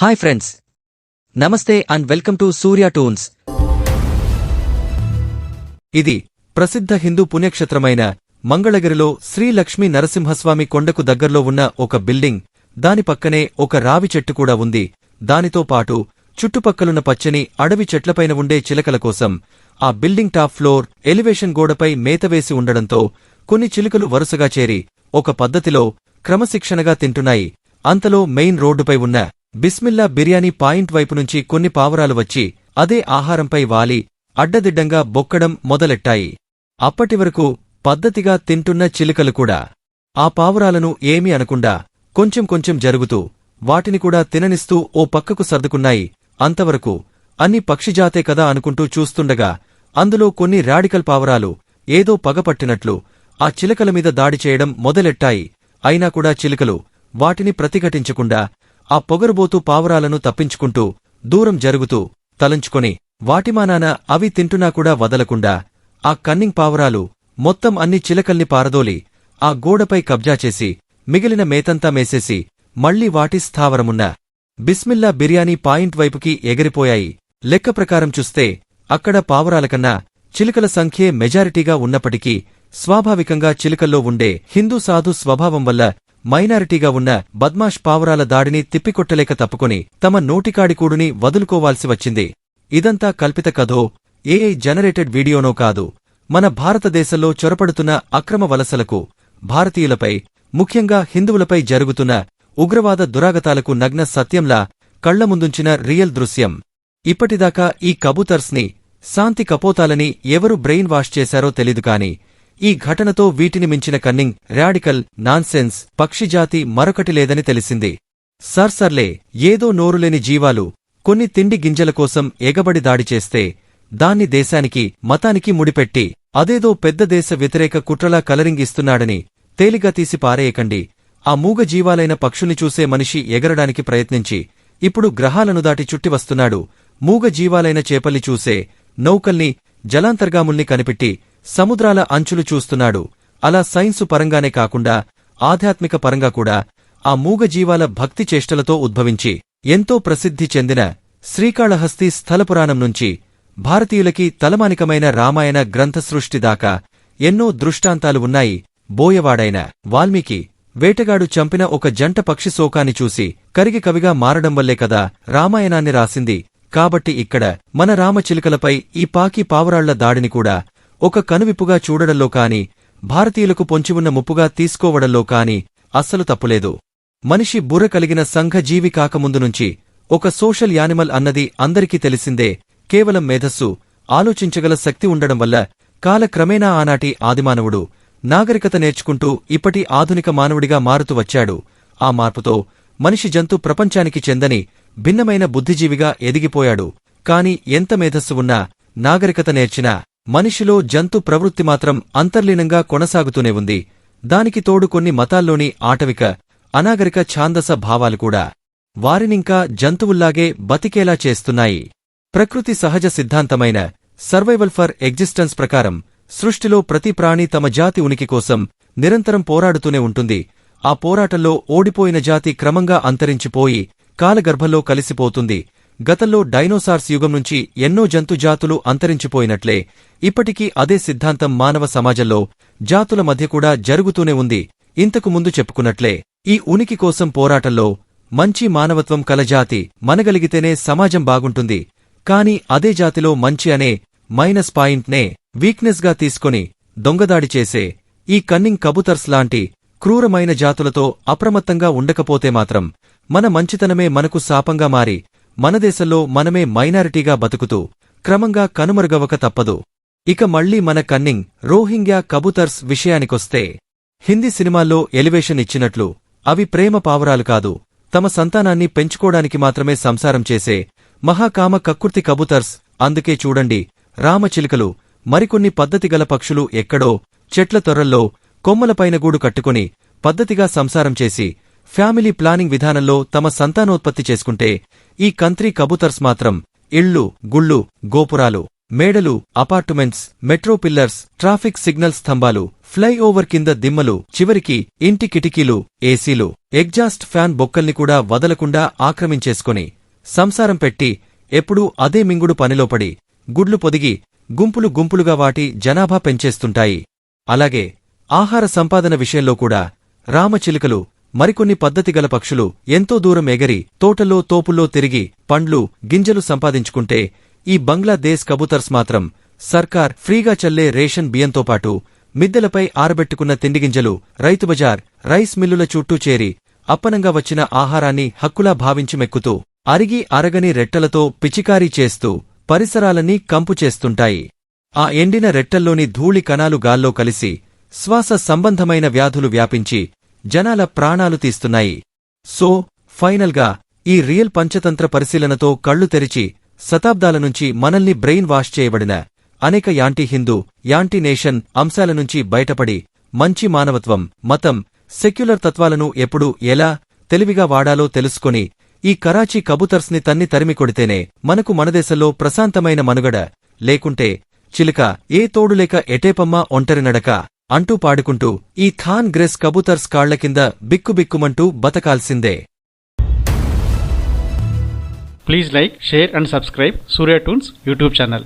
Hi friends, నమస్తే and welcome to Surya tunes. ఇది ప్రసిద్ధ హిందూ పుణ్యక్షేత్రమైన మంగళగిరిలో శ్రీ లక్ష్మీ నరసింహస్వామి కొండకు దగ్గర్లో ఉన్న ఒక బిల్డింగ్. దాని పక్కనే ఒక రావి చెట్టు కూడా ఉంది. దానితో పాటు చుట్టుపక్కలున్న పచ్చని అడవి చెట్లపైన ఉండే చిలకల కోసం ఆ బిల్డింగ్ టాప్ ఫ్లోర్ ఎలివేషన్ గోడపై మేతవేసి ఉండడంతో కొన్ని చిలుకలు వరుసగా చేరి ఒక పద్ధతిలో క్రమశిక్షణగా తింటున్నాయి. అంతలో మెయిన్ రోడ్డుపై ఉన్న బిస్మిల్లా బిర్యానీ పాయింట్ వైపు నుంచి కొన్ని పావురాలు వచ్చి అదే ఆహారంపై వాలి అడ్డదిడ్డంగా బొక్కడం మొదలెట్టాయి. అప్పటివరకు పద్ధతిగా తింటున్న చిలుకలు కూడా ఆ పావురాలను ఏమీ అనకుండా కొంచెం కొంచెం జరుగుతూ వాటిని కూడా తిననిస్తూ ఓ పక్కకు సర్దుకున్నాయి. అంతవరకు అన్ని పక్షిజాతే కదా అనుకుంటూ చూస్తుండగా అందులో కొన్ని రాడికల్ పావురాలు ఏదో పగపట్టినట్లు ఆ చిలుకల మీద దాడి చేయడం మొదలెట్టాయి. అయినా కూడా చిలుకలు వాటిని ప్రతిఘటించకుండా ఆ పొగరుబోతూ పావురాలను తప్పించుకుంటూ దూరం జరుగుతూ తలంచుకొని వాటిమానాన అవి తింటున్నా కూడా వదలకుండా ఆ కన్నింగ్ పావురాలు మొత్తం అన్ని చిలకల్ని పారదోలి ఆ గోడపై కబ్జా చేసి మిగిలిన మేతంతా మేసేసి మళ్లీ వాటి స్థావరమున్న బిస్మిల్లా బిర్యానీ పాయింట్ వైపుకి ఎగిరిపోయాయి. లెక్క ప్రకారం చూస్తే అక్కడ పావురాలకన్నా చిలుకల సంఖ్యే మెజారిటీగా ఉన్నప్పటికీ స్వాభావికంగా చిలుకల్లో ఉండే హిందూ సాధు స్వభావం వల్ల మైనారిటీగా ఉన్న బద్మాష్ పావురాల దాడిని తిప్పికొట్టలేక తప్పుకొని తమ నోటికాడికూడుని వదులుకోవాల్సి వచ్చింది. ఇదంతా కల్పిత కథో, ఏఐ జనరేటెడ్ వీడియోనో కాదు. మన భారతదేశంలో చొరపడుతున్న అక్రమ వలసలకు, భారతీయులపై, ముఖ్యంగా హిందువులపై జరుగుతున్న ఉగ్రవాద దురాగతాలకు నగ్న సత్యంలా కళ్లముందుంచిన రియల్ దృశ్యం. ఇప్పటిదాకా ఈ కబూతర్స్ని శాంతి కపోతాలని ఎవరు బ్రెయిన్ వాష్ చేశారో తెలీదుకాని ఈ ఘటనతో వీటిని మించిన కన్నింగ్, రాడికల్, నాన్సెన్స్ పక్షిజాతి మరొకటి లేదని తెలిసింది. సర్సర్లే, ఏదో నోరులేని జీవాలు కొన్ని తిండి గింజల కోసం ఎగబడి దాడి చేస్తే దాన్ని దేశానికి, మతానికి ముడిపెట్టి అదేదో పెద్ద దేశ వ్యతిరేక కుట్రలా కలరింగ్ ఇస్తున్నాడని తేలిగా తీసి పారేయకండి. ఆ మూగ జీవాలైన పక్షుల్ని చూసే మనిషి ఎగరడానికి ప్రయత్నించి ఇప్పుడు గ్రహాలను దాటి చుట్టివస్తున్నాడు. మూగ జీవాలైన చేపల్ని చూసే నౌకల్ని, జలాంతర్గాముల్ని కనిపెట్టి సముద్రాల అంచులు చూస్తున్నాడు. అలా సైన్సు పరంగానే కాకుండా ఆధ్యాత్మిక పరంగా కూడా ఆ మూగజీవాల భక్తి చేష్టలతో ఉద్భవించి ఎంతో ప్రసిద్ధి చెందిన శ్రీకాళహస్తి స్థలపురాణం నుంచి భారతీయులకి తలమానికమైన రామాయణ గ్రంథసృష్టి దాకా ఎన్నో దృష్టాంతాలు ఉన్నాయి. బోయవాడైన వాల్మీకి వేటగాడు చంపిన ఒక జంట పక్షి శోకాన్ని చూసి కరిగి కవిగా మారడం వల్లే కదా రామాయణాన్ని రాసింది. కాబట్టి ఇక్కడ మన రామచిలుకలపై ఈ పాకి పావురాళ్ల దాడిని కూడా ఒక కనువిప్పుగా చూడడంలో కాని, భారతీయులకు పొంచివున్న ముప్పుగా తీసుకోవడంలో కాని అస్సలు తప్పులేదు. మనిషి బుర్ర కలిగిన సంఘజీవి కాకముందు నుంచి ఒక సోషల్ యానిమల్ అన్నది అందరికీ తెలిసిందే. కేవలం మేధస్సు, ఆలోచించగల శక్తి ఉండడం వల్ల కాలక్రమేణా ఆనాటి ఆదిమానవుడు నాగరికత నేర్చుకుంటూ ఇప్పటి ఆధునిక మానవుడిగా మారుతూ వచ్చాడు. ఆ మార్పుతో మనిషి జంతు ప్రపంచానికి చెందని భిన్నమైన బుద్ధిజీవిగా ఎదిగిపోయాడు. కాని ఎంత మేధస్సు ఉన్నా, నాగరికత నేర్చినా మనిషిలో జంతు ప్రవృత్తి మాత్రం అంతర్లీనంగా కొనసాగుతూనే ఉంది. దానికి తోడు కొన్ని మతాల్లోని ఆటవిక, అనాగరిక ఛాందస భావాలు కూడా వారినింకా జంతువుల్లాగే బతికేలా చేస్తున్నాయి. ప్రకృతి సహజ సిద్ధాంతమైన సర్వైవల్ ఫర్ ఎగ్జిస్టెన్స్ ప్రకారం సృష్టిలో ప్రతి ప్రాణి తమ జాతి ఉనికి కోసం నిరంతరం పోరాడుతూనే ఉంటుంది. ఆ పోరాటంలో ఓడిపోయిన జాతి క్రమంగా అంతరించిపోయి కాలగర్భంలో కలిసిపోతుంది. గతంలో డైనోసార్స్ యుగం నుంచి ఎన్నో జంతుజాతులు అంతరించిపోయినట్లే ఇప్పటికీ అదే సిద్ధాంతం మానవ సమాజంలో జాతుల మధ్య కూడా జరుగుతూనే ఉంది. ఇంతకు ముందు చెప్పుకున్నట్లే ఈ ఉనికి కోసం పోరాటంలో మంచి మానవత్వం కల జాతి మనగలిగితేనే సమాజం బాగుంటుంది. కాని అదే జాతిలో మంచి అనే మైనస్ పాయింట్నే వీక్నెస్ గా తీసుకొని దొంగదాడి చేసే ఈ కన్నింగ్ కబూతర్స్ లాంటి క్రూరమైన జాతులతో అప్రమత్తంగా ఉండకపోతే మాత్రం మన మంచితనమే మనకు శాపంగా మారి మన దేశంలో మనమే మైనారిటీగా బతుకుతూ క్రమంగా కనుమరుగవక తప్పదు. ఇక మళ్లీ మన కన్నింగ్ రోహింగ్యా కబూతర్స్ విషయానికొస్తే, హిందీ సినిమాల్లో ఎలివేషన్ ఇచ్చినట్లు అవి ప్రేమ పావురాలు కాదు, తమ సంతానాన్ని పెంచుకోడానికి మాత్రమే సంసారం చేసే మహాకామ కక్కుర్తి కబూతర్స్. అందుకే చూడండి, రామచిలుకలు, మరికొన్ని పద్ధతిగల పక్షులు ఎక్కడో చెట్ల తొర్రల్లో కొమ్మలపైన గూడు కట్టుకుని పద్ధతిగా సంసారం చేసి ఫ్యామిలీ ప్లానింగ్ విధానంలో తమ సంతానోత్పత్తి చేసుకుంటే, ఈ కంత్రీ కబూతర్స్ మాత్రం ఇళ్ళు, గుళ్ళు, గోపురాలు, మేడలు, apartments, metro pillars, traffic signal స్తంభాలు, ఫ్లైఓవర్ కింద దిమ్మలు, చివరికి ఇంటి కిటికీలు, ఏసీలు, ఎగ్జాస్ట్ ఫ్యాన్ బొక్కల్ని కూడా వదలకుండా ఆక్రమించేసుకొని సంసారం పెట్టి ఎప్పుడూ అదే మింగుడు పనిలో పడి గుడ్లు పొదిగి గుంపులు గుంపులుగా వాటి జనాభా పెంచేస్తుంటాయి. అలాగే ఆహార సంపాదన విషయంలో కూడా రామచిలుకలు, మరికొన్ని పద్ధతిగల పక్షులు ఎంతో దూరం ఎగరి తోటల్లో తోపుల్లో తిరిగి పండ్లు గింజలు సంపాదించుకుంటే ఈ బంగ్లాదేశ్ కబూతర్స్ మాత్రం సర్కార్ ఫ్రీగా చల్లే రేషన్ బియ్యంతో పాటు మిద్దెలపై ఆరబెట్టుకున్న తిండిగింజలు రైతుబజార్, రైస్ మిల్లుల చుట్టూ చేరి అప్పనంగా వచ్చిన ఆహారాన్ని హక్కులా భావించి మెక్కుతూ అరిగి అరగని రెట్టలతో పిచికారీ చేస్తూ పరిసరాలన్నీ కంపు చేస్తుంటాయి. ఆ ఎండిన రెట్టల్లోని ధూళి కణాలు గాల్లో కలిసి శ్వాస సంబంధమైన వ్యాధులు వ్యాపించి జనాల ప్రాణాలు తీస్తున్నాయి. సో ఫైనల్గా ఈ రియల్ పంచతంత్ర పరిశీలనతో కళ్లు తెరిచి శతాబ్దాల నుంచి మనల్ని బ్రెయిన్ వాష్ చేయబడిన అనేక యాంటీ హిందూ, యాంటీ నేషన్ అంశాల నుంచి బయటపడి మంచి మానవత్వం, మతం, సెక్యులర్ తత్వాలను ఎప్పుడు ఎలా తెలివిగా వాడాలో తెలుసుకొని ఈ కరాచీ కబూతర్స్ని తన్ని తరిమి కొడితేనే మనకు మనదేశంలో ప్రశాంతమైన మనుగడ, లేకుంటే చిలుక ఏ తోడులేక ఎటేపమ్మా ఒంటరి నడక అంటూ పాడుకుంటూ ఈ థాన్ గ్రెస్ కబూతర్స్ కాళ్ల కింద బిక్కుబిక్కుమంటూ బతకాల్సిందే. Please like, share and subscribe Surya Toons YouTube channel.